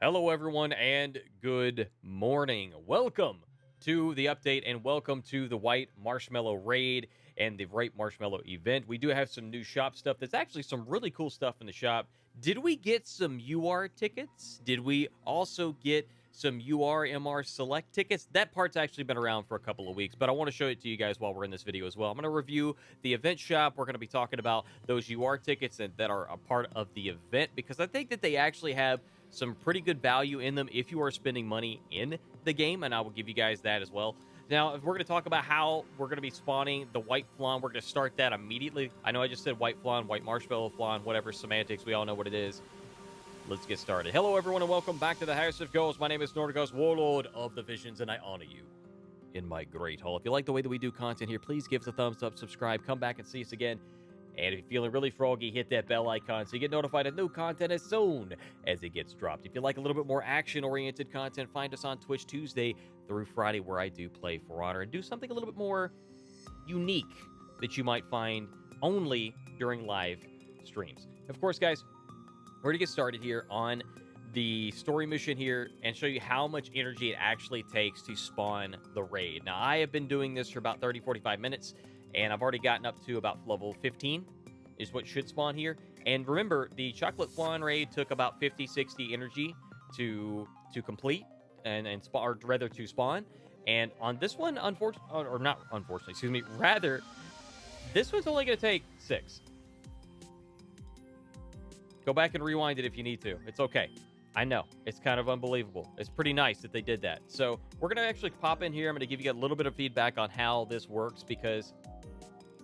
Hello, everyone, and good morning. Welcome to the update, and welcome to the White Marshmallow Raid and the White Marshmallow event. We do have some new shop stuff. There's actually some really cool stuff in the shop. Did we get some UR tickets? Did we also get some UR Select tickets? That part's actually been around for a couple of weeks, but I want to show it to you guys while we're in this video as well. I'm going to review the event shop. We're going to be talking about those UR tickets that are a part of the event because I think that they actually have some pretty good value in them if you are spending money in the game, and I will give you guys that as well. Now, if we're going to talk about how we're going to be spawning the white flan, we're going to start that immediately. I know I just said white flan, white marshmallow flan, whatever semantics. We all know what it is. Let's get started. Hello, everyone, and welcome back to the House of Ghosts. My name is Norgoz, Warlord of the Visions, and I honor you in my great hall. If you like the way that we do content here, please give us a thumbs up, subscribe, come back and see us again. And if you're feeling really froggy, hit that bell icon so you get notified of new content as soon as it gets dropped. If you like a little bit more action-oriented content, find us on Twitch Tuesday through Friday, where I do play For Honor and do something a little bit more unique that you might find only during live streams. Of course, guys, we're going to get started here on the story mission here and show you how much energy it actually takes to spawn the raid. Now, I have been doing this for about 30-45 minutes, and I've already gotten up to about level 15 is what should spawn here. And remember, the chocolate flan raid took about 50-60 energy to complete and spawn, or rather to spawn. And on this one, rather, this one's only going to take 6. Go back and rewind it if you need to. It's okay. I know. It's kind of unbelievable. It's pretty nice that they did that. So we're going to actually pop in here. I'm going to give you a little bit of feedback on how this works because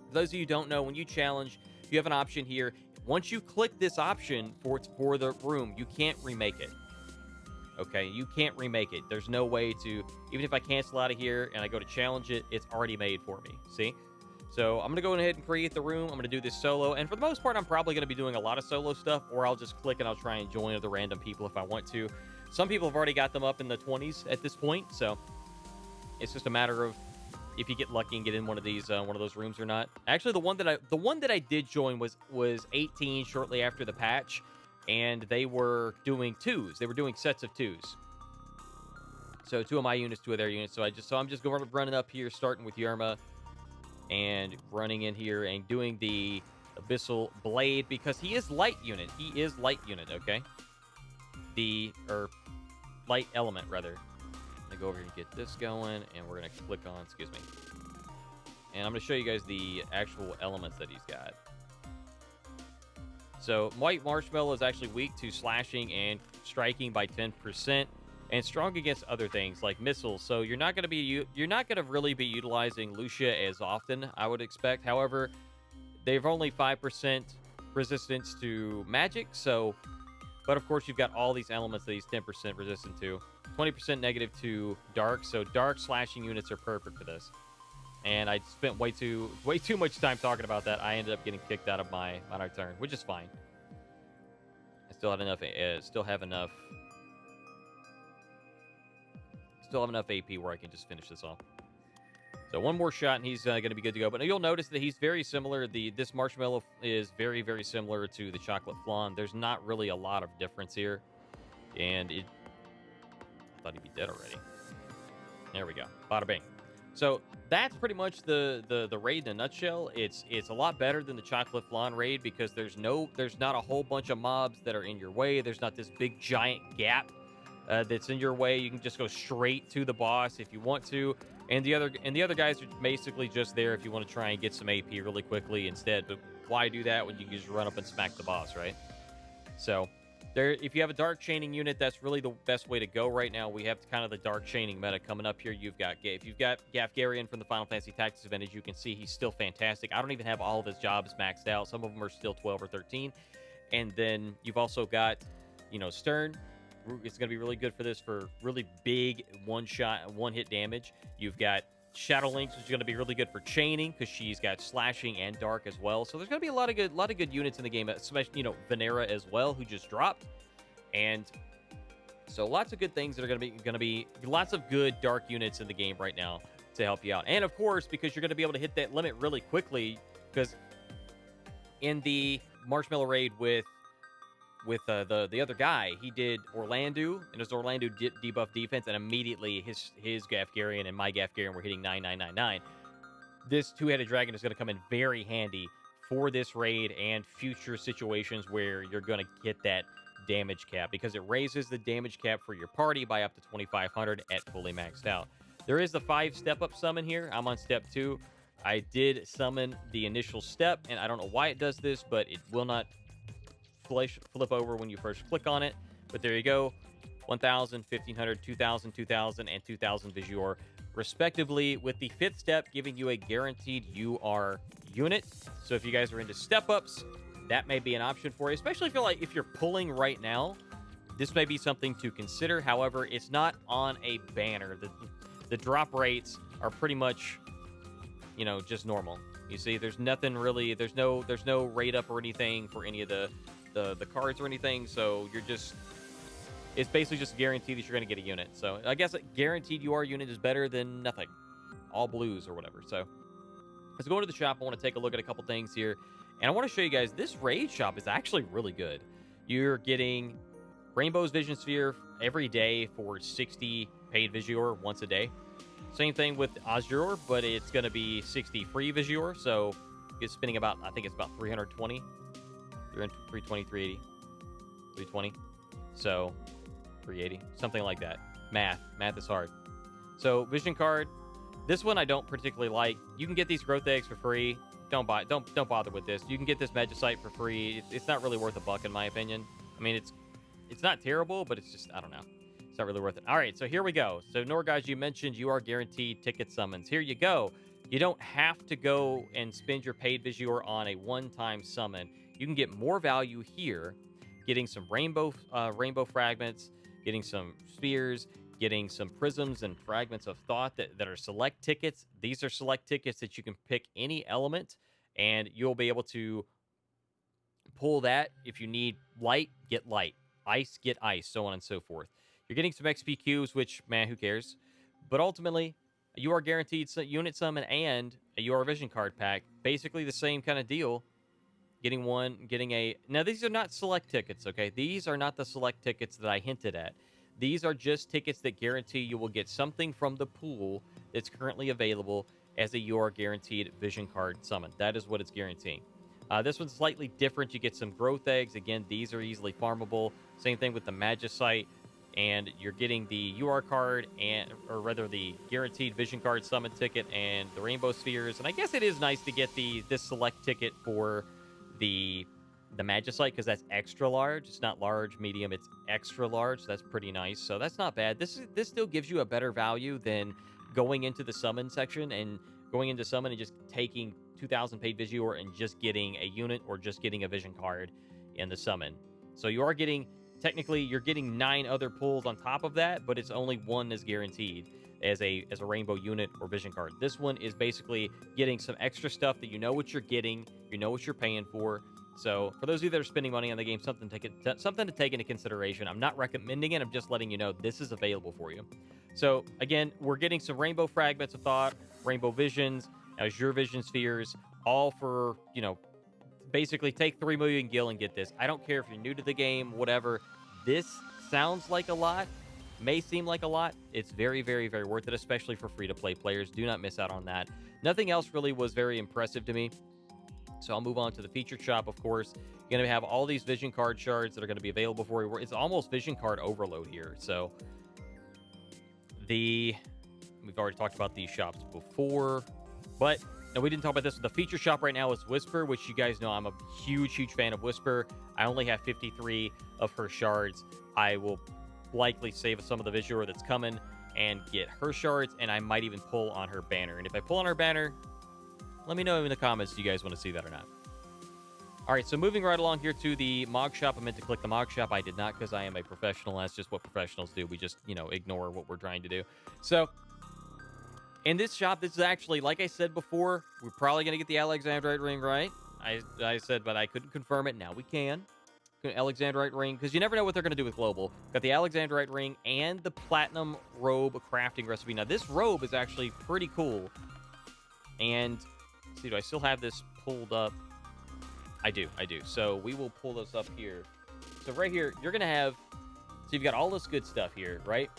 for those of you who don't know, when you challenge, you have an option here. Once you click this option for the room, you can't remake it. Okay? You can't remake it. There's no way to, even if I cancel out of here and I go to challenge it, it's already made for me. See? So I'm going to go ahead and create the room. I'm going to do this solo. And for the most part, I'm probably going to be doing a lot of solo stuff, or I'll just click and I'll try and join other random people if I want to. Some people have already got them up in the 20s at this point. So it's just a matter of if you get lucky and get in one of those rooms or not. Actually, the one that I did join was 18 shortly after the patch, and they were doing 2s. They were doing sets of 2s. So 2 of my units, 2 of their units. So I'm just going running up here, starting with Yerma, and running in here and doing the Abyssal Blade because he is light unit. He is light unit, okay? Light element, rather. I'm going to go over here and get this going, and we're going to click on, excuse me. And I'm going to show you guys the actual elements that he's got. So, White Marshmallow is actually weak to slashing and striking by 10%. And strong against other things like missiles. So you're not going to really be utilizing Lucia as often, I would expect. However, they've only 5% resistance to magic. So, but of course you've got all these elements that he's 10% resistant to. 20% negative to dark. So dark slashing units are perfect for this. And I spent way too much time talking about that. I ended up getting kicked out of my turn, which is fine. I still have enough. Still have enough AP where I can just finish this off. So one more shot and he's going to be good to go. But you'll notice that he's very similar. This marshmallow is very, very similar to the chocolate flan. There's not really a lot of difference here. And I thought he'd be dead already. There we go. Bada bing. So that's pretty much the raid in a nutshell. It's a lot better than the chocolate flan raid because there's not a whole bunch of mobs that are in your way. There's not this big giant gap that's in your way. You can just go straight to the boss if you want to, and the other guys are basically just there if you want to try and get some AP really quickly instead. But why do that when you can just run up and smack the boss, right? So if you have a dark chaining unit, that's really the best way to go right now. We have kind of the dark chaining meta coming up here. If you've got Gafgarian from the Final Fantasy Tactics event, as you can see, he's still fantastic. I don't even have all of his jobs maxed out. Some of them are still 12 or 13. And then you've also got, Stern. It's going to be really good for this for really big one-hit damage. You've got Shadow Lynx, which is going to be really good for chaining because she's got slashing and dark as well. So there's going to be a lot of good units in the game, especially Venera as well, who just dropped, and so lots of good things that are going to be lots of good dark units in the game right now to help you out. And of course, because you're going to be able to hit that limit really quickly, because in the Marshmallow Raid with with the other guy. He did Orlando, and his Orlando debuff defense, and immediately his Gafgarian and my Gafgarian were hitting 9999. This two-headed dragon is going to come in very handy for this raid and future situations where you're going to get that damage cap, because it raises the damage cap for your party by up to 2,500 at fully maxed out. There is the 5 step-up summon here. I'm on step 2. I did summon the initial step, and I don't know why it does this, but it will not flip over when you first click on it. But there you go. 1,000, 1,500, 2,000, 2,000, and 2,000 Visuor, respectively, with the 5th step giving you a guaranteed UR unit. So if you guys are into step-ups, that may be an option for you, especially if you're pulling right now. This may be something to consider. However, it's not on a banner. The drop rates are pretty much, you know, just normal. You see, there's nothing really, there's no rate up or anything for any of the cards or anything. So you're just, it's basically just guaranteed that you're going to get a unit. So I guess a guaranteed UR unit is better than nothing. All blues or whatever. So let's go into the shop. I want to take a look at a couple things here. And I want to show you guys, this raid shop is actually really good. You're getting Rainbow's Vision Sphere every day for 60 paid Visuor once a day. Same thing with Azure, but it's going to be 60 free Visuor. So it's spending about, I think it's about 320, 320, 380, 320. So 380, something like that. Math is hard. So Vision Card, this one I don't particularly like. You can get these growth eggs for free. Don't bother with this. You can get this Magicite for free. It's not really worth a buck in my opinion. I mean, it's not terrible, but it's just, I don't know. It's not really worth it. All right, so here we go. So Norgoz, you mentioned you are guaranteed ticket summons. Here you go. You don't have to go and spend your paid Visuor on a one-time summon. You can get more value here, getting some rainbow fragments, getting some spheres, getting some prisms and fragments of thought that are select tickets. These are select tickets that you can pick any element, and you'll be able to pull that. If you need light, get light. Ice, get ice, so on and so forth. You're getting some XP cubes, which, man, who cares? But ultimately, you are guaranteed unit summon and a UR Vision card pack. Basically the same kind of deal. Getting a... Now, these are not select tickets, okay? These are not the select tickets that I hinted at. These are just tickets that guarantee you will get something from the pool that's currently available as a UR guaranteed Vision card summon. That is what it's guaranteeing. This one's slightly different. You get some growth eggs. Again, these are easily farmable. Same thing with the Magicite. And you're getting the UR card, or rather the guaranteed Vision card summon ticket and the Rainbow Spheres. And I guess it is nice to get this select ticket for the Magicite, because that's extra large. It's not large, medium, it's extra large. So that's pretty nice. So that's not bad. This still gives you a better value than going into the summon section and going into summon and just taking 2,000 paid Visuor and just getting a unit or just getting a Vision card in the summon. So you are getting, technically, you're getting 9 other pulls on top of that, but it's only one is guaranteed as a rainbow unit or Vision card. This one is basically getting some extra stuff that you know what you're getting, you know what you're paying for. So for those of you that are spending money on the game, something to take into consideration. I'm not recommending it. I'm just letting you know this is available for you. So again, we're getting some rainbow fragments of thought, rainbow visions, Azure Vision Spheres, all for, you know, basically take 3 million gil and get this. I don't care if you're new to the game, whatever. This sounds like a lot, may seem like a lot. It's very, very, very worth it, especially for free-to-play players. Do not miss out on that. Nothing else really was very impressive to me. So I'll move on to the featured shop, of course. You're going to have all these Vision card shards that are going to be available for you. It's almost Vision card overload here. So we've already talked about these shops before, but no, we didn't talk about this. The feature shop right now is Whisper, which you guys know I'm a huge, huge fan of Whisper. I only have 53 of her shards. I will likely save some of the Visuor that's coming and get her shards, and I might even pull on her banner. And if I pull on her banner, let me know in the comments if you guys want to see that or not. All right, so moving right along here to the Mog Shop. I meant to click the Mog Shop. I did not, because I am a professional. That's just what professionals do. We just, you know, ignore what we're trying to do. So in this shop, this is actually, like I said before, we're probably going to get the Alexandrite ring, right? I said, but I couldn't confirm it. Now we can. Alexandrite ring, because you never know what they're going to do with Global. Got the Alexandrite ring and the Platinum Robe crafting recipe. Now, this robe is actually pretty cool. And, let's see, do I still have this pulled up? I do. So we will pull this up here. So right here, you're going to have, so you've got all this good stuff here, right?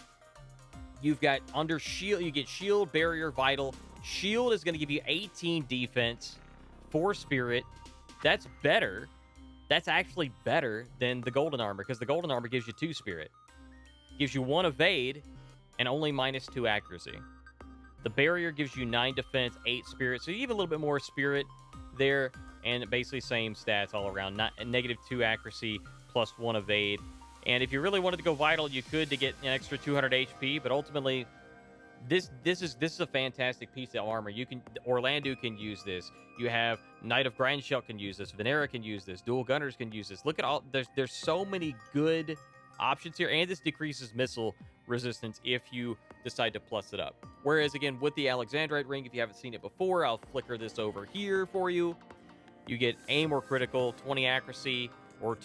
You've got under shield, you get shield, barrier, vital. Shield is going to give you 18 defense, 4 spirit. That's better. That's actually better than the golden armor, because the golden armor gives you 2 spirit. Gives you 1 evade and only -2 accuracy. The barrier gives you 9 defense, 8 spirit. So you have a little bit more spirit there, and basically same stats all around. -2 accuracy plus 1 evade. And if you really wanted to go vital, you could to get an extra 200 HP. But ultimately, this is a fantastic piece of armor. Orlando can use this. You have Knight of Grandshell can use this. Venera can use this. Dual Gunners can use this. Look at all. There's so many good options here, and this decreases missile resistance if you decide to plus it up. Whereas again, with the Alexandrite ring, if you haven't seen it before, I'll flicker this over here for you. You get aim or critical, 20 accuracy, or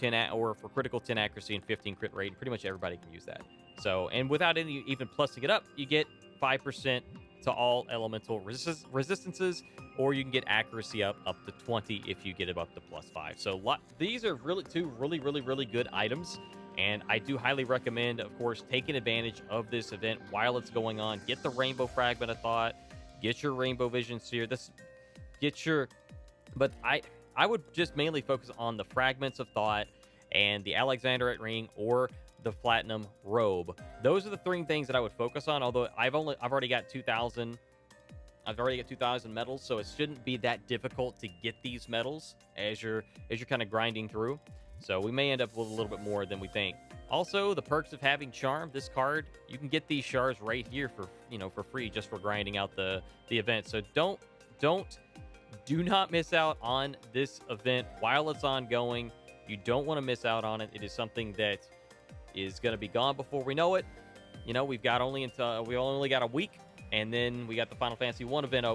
for critical 10 accuracy and 15 crit rate. Pretty much everybody can use that. So, and without even plussing it up, you get 5% to all elemental resistances, or you can get accuracy up to 20 if you get it up to +5. So these are two really good items. And I do highly recommend, of course, taking advantage of this event while it's going on. Get the Rainbow Fragment of Thought. Get your Rainbow Vision Seer. But I would just mainly focus on the Fragments of Thought and the Alexandrite Ring or the Platinum Robe. Those are the 3 things that I would focus on. Although I've already got 2,000. I've already got 2,000 medals, so it shouldn't be that difficult to get these medals as you're kind of grinding through. So we may end up with a little bit more than we think. Also, the perks of having Charm, this card, you can get these shards right here for free just for grinding out the event. So do not miss out on this event while it's ongoing. You don't want to miss out on it. It is something that is going to be gone before we know it. We only got a week, and then we got the Final Fantasy 1 event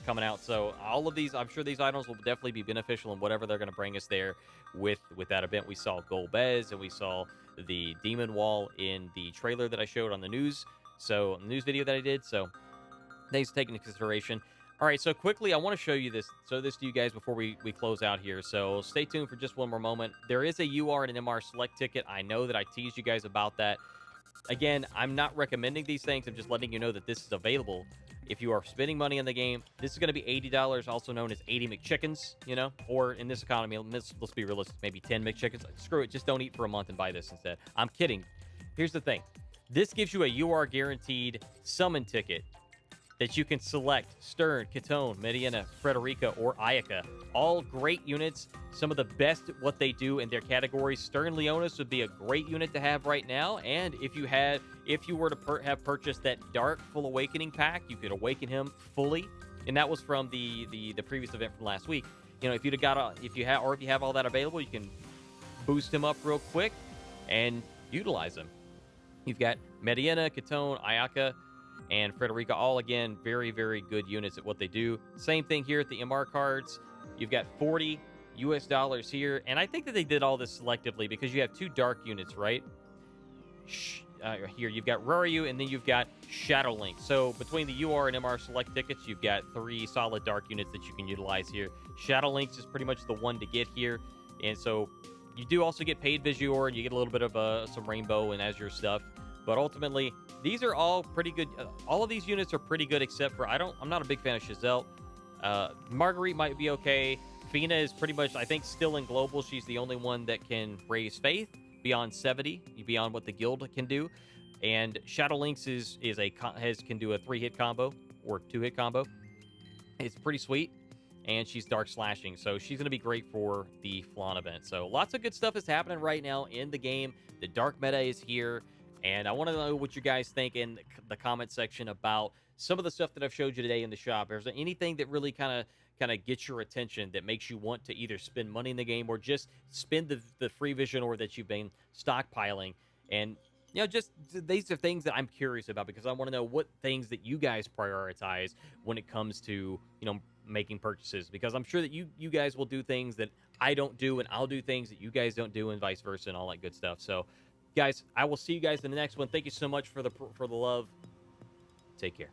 coming out. So all of these, I'm sure these items will definitely be beneficial in whatever they're going to bring us there with that event. We saw Golbez, and we saw the Demon Wall in the trailer that I showed on the news video that I did. So things taken into consideration. All right, so quickly, I want to show you this to you guys before we close out here. So stay tuned for just one more moment. There is a UR and an MR select ticket. I know that I teased you guys about that. Again, I'm not recommending these things. I'm just letting you know that this is available. If you are spending money on the game, this is going to be $80, also known as 80 McChickens, or in this economy, let's be realistic, maybe 10 McChickens. Screw it, just don't eat for a month and buy this instead. I'm kidding. Here's the thing. This gives you a UR guaranteed summon ticket that you can select Stern, Catone, Medina, Frederica, or Ayaka. All great units, some of the best at what they do in their categories. Stern Leonis would be a great unit to have right now, and if you were to have purchased that Dark Full Awakening pack, you could awaken him fully, and that was from the previous event from last week. If you have all that available, you can boost him up real quick and utilize him. You've got Medina, Catone, Ayaka, and Frederica, all again very good units at what they do. Same thing here at the MR cards. You've got $40 US here, and I think that they did all this selectively because you have 2 dark units, right? Here you've got Roryu, and then you've got Shadow Link. So between the UR and MR select tickets, you've got 3 solid dark units that you can utilize here. Shadow Link is pretty much the one to get here, and so you do also get paid Visuor, and you get a little bit of some Rainbow and Azure stuff. But ultimately, these are all pretty good. All of these units are pretty good, except for I'm not a big fan of Chazelle. Marguerite might be okay. Fina is pretty much, I think, still in global. She's the only one that can raise faith beyond 70, beyond what the guild can do. And Shadow Lynx can do a 3-hit combo or 2-hit combo. It's pretty sweet, and she's dark slashing, so she's going to be great for the Flan event. So lots of good stuff is happening right now in the game. The dark meta is here. And I want to know what you guys think in the comment section about some of the stuff that I've showed you today in the shop. Is there anything that really kind of gets your attention that makes you want to either spend money in the game or just spend the free vision or that you've been stockpiling? And just these are things that I'm curious about because I want to know what things that you guys prioritize when it comes to making purchases, because I'm sure that you guys will do things that I don't do, and I'll do things that you guys don't do, and vice versa, and all that good stuff. So guys, I will see you guys in the next one. Thank you so much for the love. Take care.